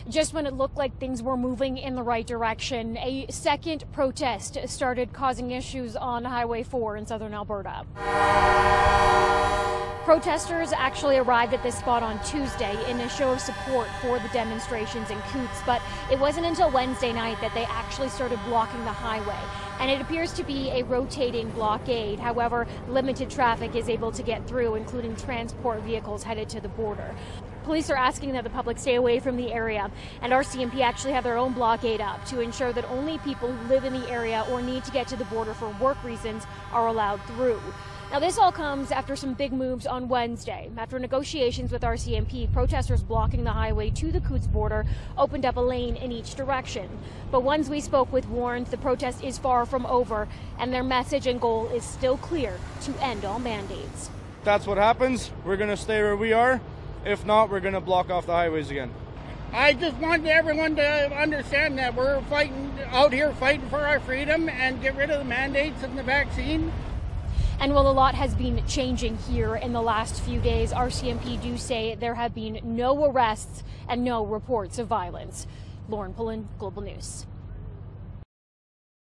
Just when it looked like things were moving in the right direction, a second protest started causing issues on Highway 4 in southern Alberta. Protesters actually arrived at this spot on Tuesday in a show of support for the demonstrations in Coutts, but it wasn't until Wednesday night that they actually started blocking the highway. And it appears to be a rotating blockade. However, limited traffic is able to get through, including transport vehicles headed to the border. Police are asking that the public stay away from the area, and RCMP actually have their own blockade up to ensure that only people who live in the area or need to get to the border for work reasons are allowed through. Now, this all comes after some big moves on Wednesday. After negotiations with RCMP, protesters blocking the highway to the Coutts border opened up a lane in each direction. But ones we spoke with warned the protest is far from over, and their message and goal is still clear: to end all mandates. That's what happens. We're going to stay where we are. If not, we're going to block off the highways again. I just want everyone to understand that we're fighting out here, fighting for our freedom and get rid of the mandates and the vaccine. And while a lot has been changing here in the last few days, RCMP do say there have been no arrests and no reports of violence. Lauren Pullen, Global News.